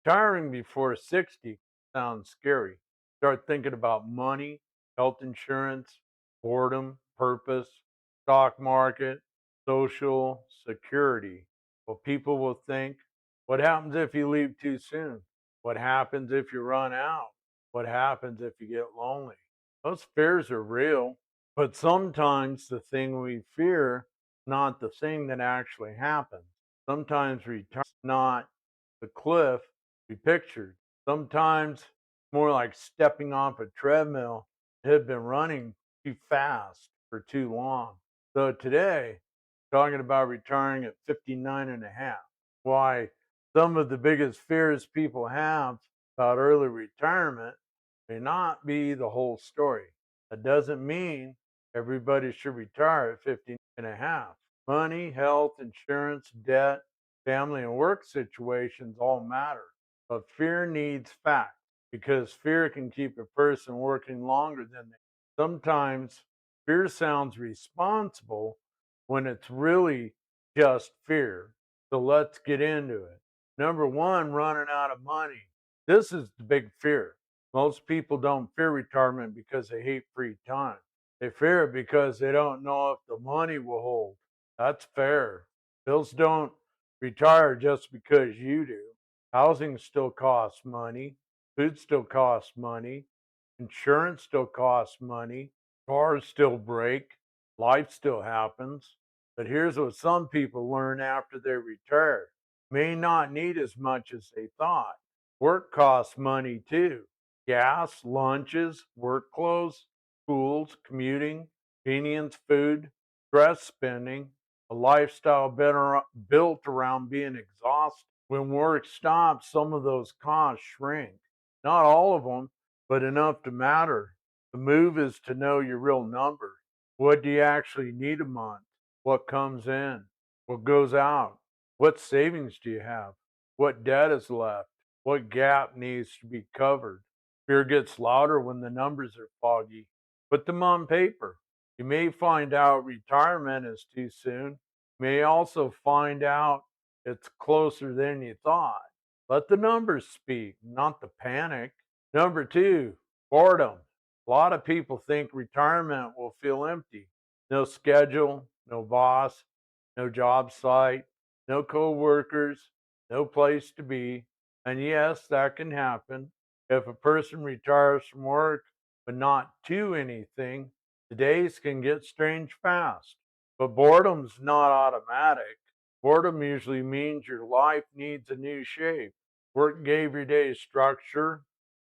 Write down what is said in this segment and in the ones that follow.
Retiring before 60 sounds scary. Start thinking about money, health insurance, boredom, purpose, stock market, social security. Well, people will think, what happens if you leave too soon? What happens if you run out? What happens if you get lonely? Those fears are real, but sometimes the thing we fear is not the thing that actually happens. Sometimes retirement is not the cliff we pictured. Sometimes more like stepping off a treadmill that had been running too fast for too long. So today, talking about retiring at 59 and a half, why some of the biggest fears people have about early retirement may not be the whole story. That doesn't mean everybody should retire at 59 and a half. Money, health, insurance, debt, family, and work situations all matter. But fear needs facts because fear can keep a person working longer than they. Sometimes fear sounds responsible when it's really just fear. So let's get into it. Number one, running out of money. This is the big fear. Most people don't fear retirement because they hate free time. They fear it because they don't know if the money will hold. That's fair. Bills don't retire just because you do. Housing still costs money. Food still costs money. Insurance still costs money. Cars still break. Life still happens. But here's what some people learn after they retire: may not need as much as they thought. Work costs money too. Gas, lunches, work clothes, schools, commuting, convenience, food, stress spending, a lifestyle built around being exhausted. When work stops, some of those costs shrink. Not all of them, but enough to matter. The move is to know your real number. What do you actually need a month? What comes in? What goes out? What savings do you have? What debt is left? What gap needs to be covered? Fear gets louder when the numbers are foggy. Put them on paper. You may find out retirement is too soon. You may also find out it's closer than you thought. Let the numbers speak, not the panic. Number two, boredom. A lot of people think retirement will feel empty. No schedule, no boss, no job site, no coworkers, no place to be. And yes, that can happen. If a person retires from work but not to anything, the days can get strange fast. But boredom's not automatic. Boredom usually means your life needs a new shape. Work gave your day structure.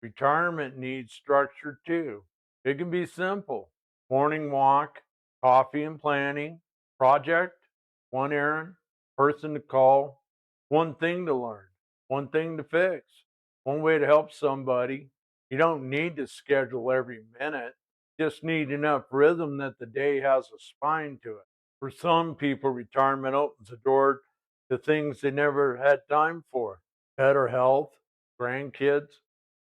Retirement needs structure too. It can be simple: morning walk, coffee and planning, project, one errand, person to call, one thing to learn, one thing to fix, one way to help somebody. You don't need to schedule every minute, just need enough rhythm that the day has a spine to it. For some people, retirement opens the door to things they never had time for: better health, grandkids,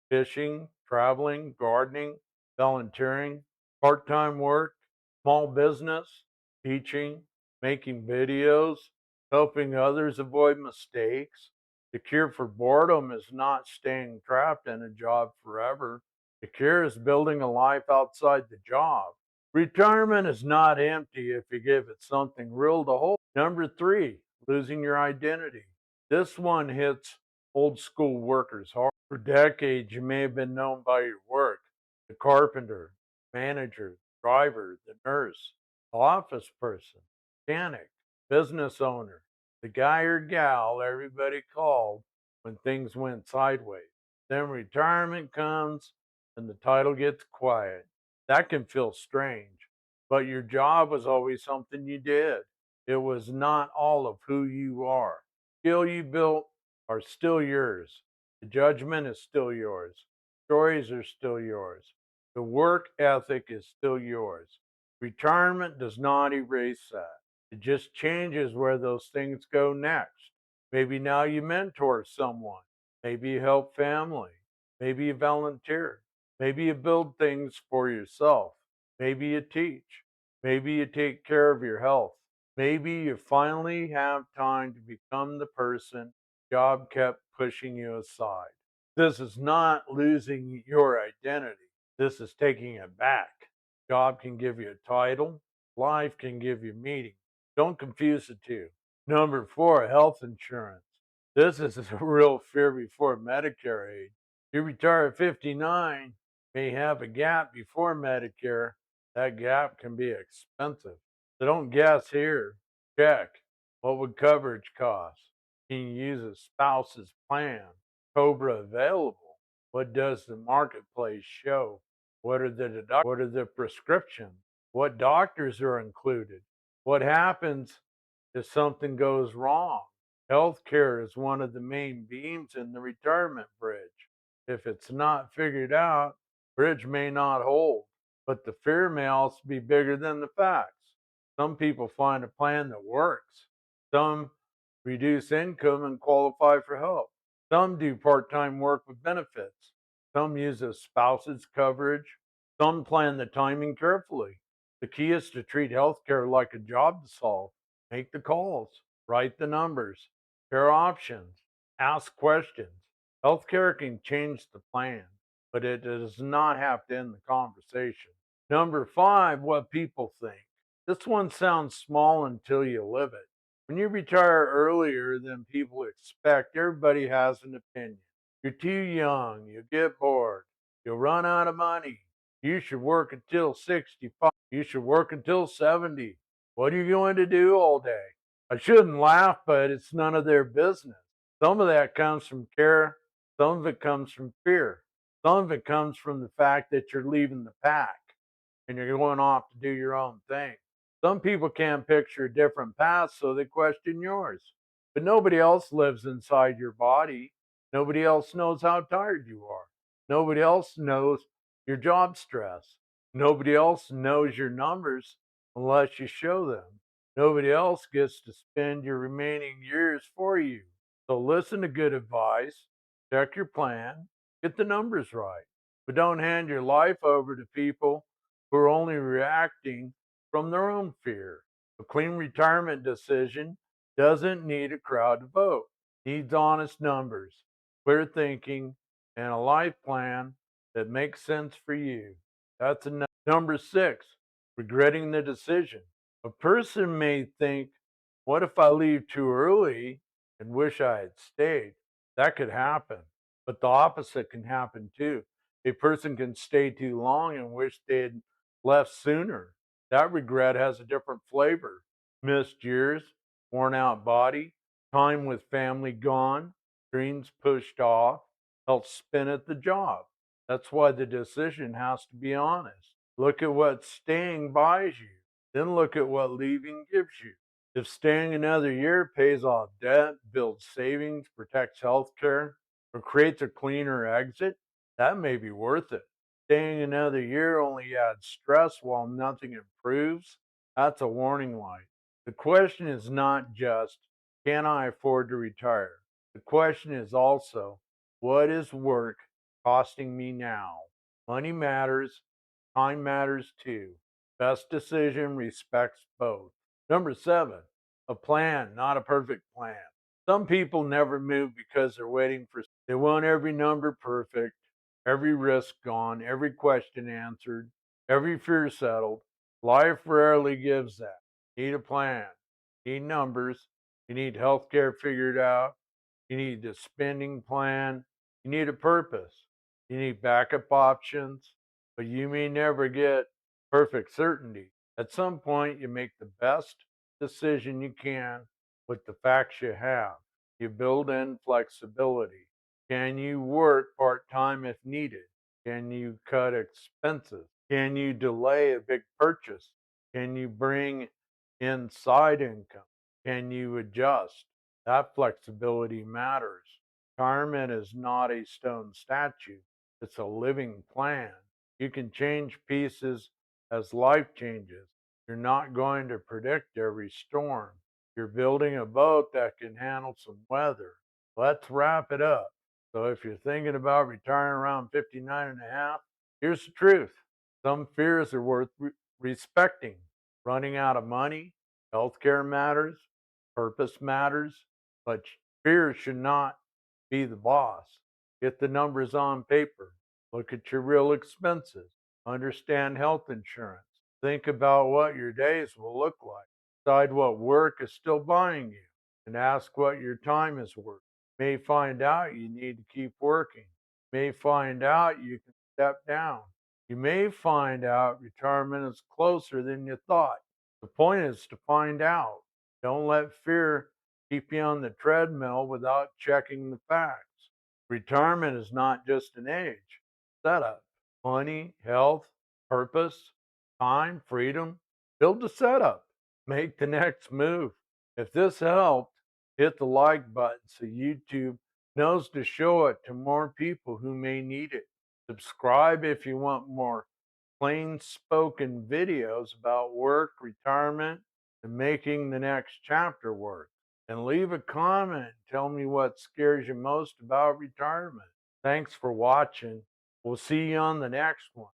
fishing, traveling, gardening, volunteering, part time work, small business, teaching, making videos, helping others avoid mistakes. The cure for boredom is not staying trapped in a job forever. The cure is building a life outside the job. Retirement is not empty if you give it something real to hold. Number three, losing your identity. This one hits old school workers hard. For decades, you may have been known by your work: the carpenter, manager, driver, the nurse, office person, mechanic, business owner, the guy or gal everybody called when things went sideways. Then retirement comes and the title gets quiet. That can feel strange, but your job was always something you did. It was not all of who you are. Skill you built are still yours. The judgment is still yours. Stories are still yours. The work ethic is still yours. Retirement does not erase that. It just changes where those things go next. Maybe now you mentor someone. Maybe you help family. Maybe you volunteer. Maybe you build things for yourself. Maybe you teach. Maybe you take care of your health. Maybe you finally have time to become the person Job kept pushing you aside. This is not losing your identity. This is taking it back. Job can give you a title. Life can give you meaning. Don't confuse the two. Number four, health insurance. This is a real fear before Medicare age. You retire at 59, may have a gap before Medicare. That gap can be expensive. So don't guess here. Check. What would coverage cost? Can you use a spouse's plan? Cobra available? What does the marketplace show? What are the deductibles? What are the prescriptions? What doctors are included? What happens if something goes wrong? Healthcare is one of the main beams in the retirement bridge. If it's not figured out, bridge may not hold, but the fear may also be bigger than the facts. Some people find a plan that works. Some reduce income and qualify for help. Some do part time work with benefits. Some use a spouse's coverage. Some plan the timing carefully. The key is to treat healthcare like a job to solve. Make the calls, write the numbers, compare options, ask questions. Healthcare can change the plan, but it does not have to end the conversation. Number five, what people think. This one sounds small until you live it. When you retire earlier than people expect, everybody has an opinion. You're too young, you get bored, you'll run out of money. You should work until 65. You should work until 70. What are you going to do all day? I shouldn't laugh, but it's none of their business. Some of that comes from care, some of it comes from fear, some of it comes from the fact that you're leaving the pack and you're going off to do your own thing. Some people can't picture a different path, so they question yours. But nobody else lives inside your body. Nobody else knows how tired you are. Nobody else knows your job stress. Nobody else knows your numbers unless you show them. Nobody else gets to spend your remaining years for you. So listen to good advice, check your plan, get the numbers right, but don't hand your life over to people who are only reacting from their own fear. A clean retirement decision doesn't need a crowd to vote. It needs honest numbers, clear thinking, and a life plan that makes sense for you. That's enough. Number six, regretting the decision. A person may think, what if I leave too early and wish I had stayed? That could happen, but the opposite can happen too. A person can stay too long and wish they had left sooner. That regret has a different flavor. Missed years, worn out body, time with family gone, dreams pushed off, health spin at the job. That's why the decision has to be honest. Look at what staying buys you, then look at what leaving gives you. If staying another year pays off debt, builds savings, protects health care, or creates a cleaner exit, that may be worth it. Staying another year only adds stress while nothing improves. That's a warning light. The question is not just, can I afford to retire? The question is also, what is work costing me now? Money matters, time matters too. Best decision respects both. Number seven, a plan, not a perfect plan. Some people never move because they're waiting for, they want every number perfect, every risk gone, every question answered, every fear settled. Life rarely gives that. You need a plan, you need numbers, you need healthcare figured out, you need a spending plan, you need a purpose, you need backup options, but you may never get perfect certainty. At some point, you make the best decision you can with the facts you have. You build in flexibility. Can you work part time if needed? Can you cut expenses? Can you delay a big purchase? Can you bring in side income? Can you adjust? That flexibility matters. Retirement is not a stone statue, it's a living plan. You can change pieces as life changes. You're not going to predict every storm. You're building a boat that can handle some weather. Let's wrap it up. So if you're thinking about retiring around 59 and a half, here's the truth. Some fears are worth respecting. Running out of money, healthcare matters, purpose matters, but Fear should not be the boss. Get the numbers on paper. Look at your real expenses. Understand health insurance. Think about what your days will look like. Decide what work is still buying you, and ask what your time is worth. You may find out you need to keep working. You may find out you can step down. You may find out retirement is closer than you thought. The point is to find out. Don't let fear keep you on the treadmill without checking the facts. Retirement is not just an age, setup. Money, health, purpose, time, freedom. Build the setup. Make the next move. If this helped, hit the like button so YouTube knows to show it to more people who may need it. Subscribe if you want more plain spoken videos about work, retirement, and making the next chapter work. And leave a comment. Tell me what scares you most about retirement. Thanks for watching. We'll see you on the next one.